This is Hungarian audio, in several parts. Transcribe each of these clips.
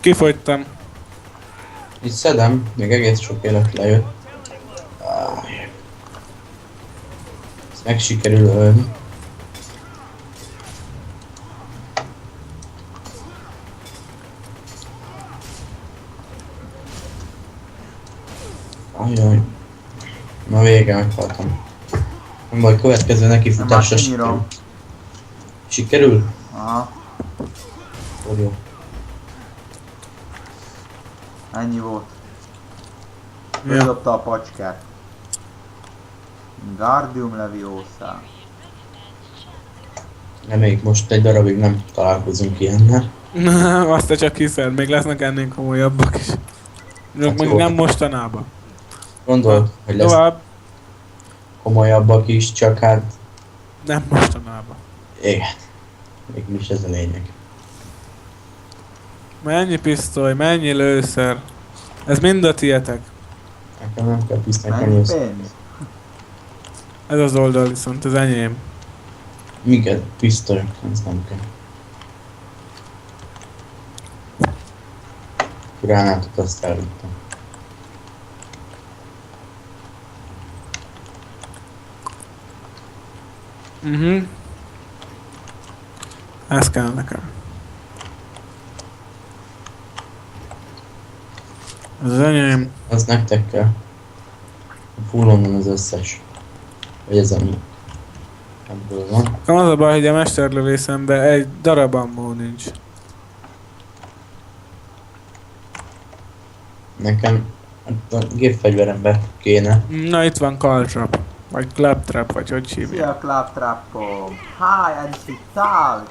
Kifogytam. Itt szedem, még egész sok élet lejött. Ezt meg sikerül ölni. Ajaj. Na vége, meghaltam. Nem baj, következő nekifutásra sikerül. Sikerül? Aha, Akkor jó. ennyi volt. Ja. Bedobta a pacskát. Guardium Leviosa. Reméljük most egy darabig nem találkozunk ilyennel. Azt te csak hiszed, még lesznek ennél komolyabbak is. Hát Még jó. nem mostanában. Gondolod, hogy lesz Tovább, komolyabbak is, csak hát... nem mostanában. Igen. Mégis ez a lényeg. Mennyi pisztoly, mennyi lőszer. Ez mind a tietek. Nekem nem kell pisztolni, Mennyi nekem pénz? Ez az oldal viszont az enyém. Miket? Pisztoly, ez nem kell. Gránátot azt elvittem. Ez kell nekem. Ez az enyém. Az nektek kell. Fullon van az összes. Vagy ez ami ebből van. Nekem az a baj, hogy a mesterlövészemben egy darab ammó nincs. Nekem hát a gépfegyverembe kéne. Na itt van Caltrap. Vagy Claptrap, vagy hogy hívják. Szia, Claptrapom! Hi, Ansital!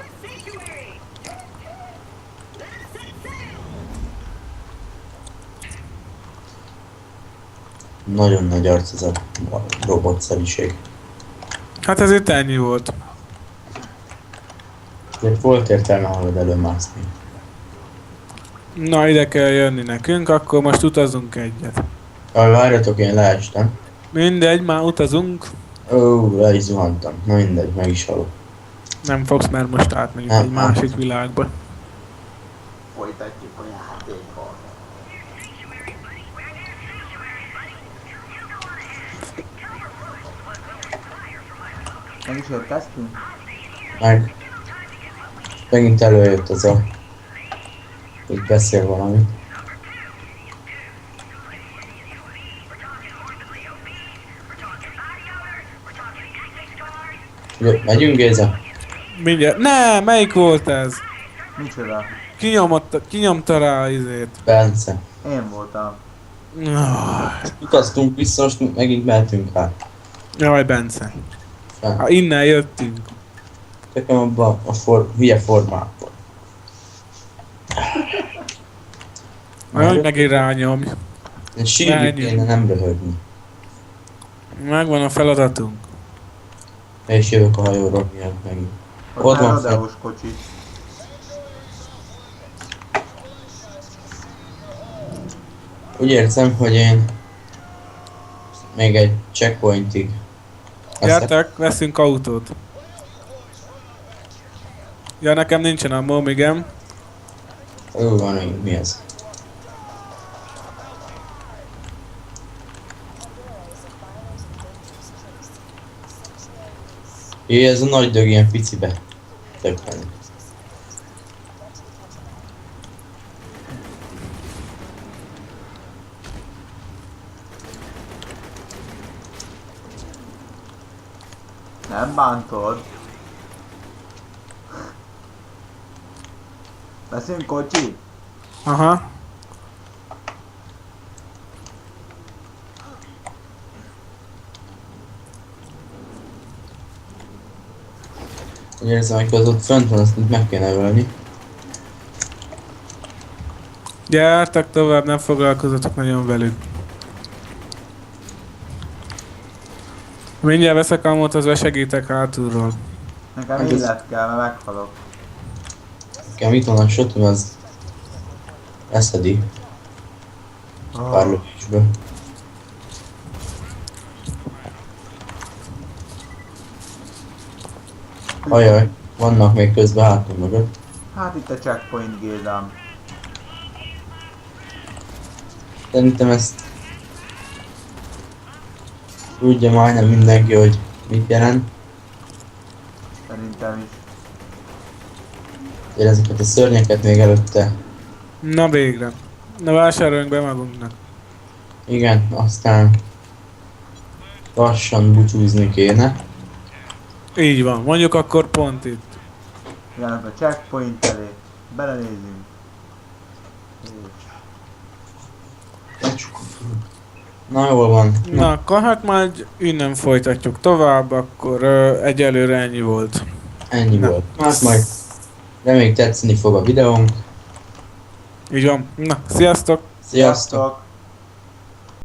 Nagyon nagy arc ez a robotszeriség. Hát ez itt ennyi volt. Ezért volt értelme halad előmászni. Na ide kell jönni nekünk, akkor most utazunk egyet. Jaj, várjatok, én leestem. Mindegy, már utazunk. Ó, le is zuhantam. Na mindegy, meg is halok. Nem fogsz, mert most átmegyünk Nem, egy másik világba. Folytatjuk a játékot. Meg is érkeztünk? Meg megint előjött az a... hogy beszél valamit. Jó, megyünk, Géza? Mindjárt. Ne, melyik volt ez? Micsoda? Kinyomta rá izét. Bence. Én voltam. Utaztunk vissza, most megint mehetünk át. Jaj, Bence. Fel. Ha innen jöttünk. Nekem abba a hülye formában. Majd megint rányomj. De sírni Menjünk. kéne, nem röhögni. Megvan a feladatunk. Én is jövök a hajóról, miért megint. Ott Ott már van fel. rodeós kocsi. Úgy érzem, hogy én még egy checkpointig. Gyertek, veszünk autót. Ja, nekem nincsen a momigem. Ó, van még, mi ez? Jé, ez a nagy dög ilyen picibe. Többen. Nem bántod. Veszünk kocsit? Aha. Úgy érzem, hogy az ott fönt van, azt itt meg kéne ölni. Gyertek tovább, nem foglalkozzatok nagyon velük. Mindjárt veszek amót, az segítek hátulról. Nekem Hát ez- élet kell, mert meghalok. Nekem itt van a shotom, az leszedi pár lövésből. Ajaj, vannak még közben hátul mögött. Hát itt a checkpoint, Gézám. Szerintem ezt tudja majdnem mindenki, hogy mit jelent. Szerintem is. Én ezeket a szörnyeket még előtte. Na végre. Na vásároljunk be magunknak. Igen, aztán lassan búcsúzni kéne. Így van, mondjuk akkor pont itt. Jönnek a checkpoint elé. Belenézünk. És Na jól van. Na akkor hát majd innen folytatjuk tovább, akkor egyelőre ennyi volt. Ennyi Na. volt. Hát majd reméljük tetszeni fog a videónk. Így van. Na, sziasztok! Sziasztok! sziasztok!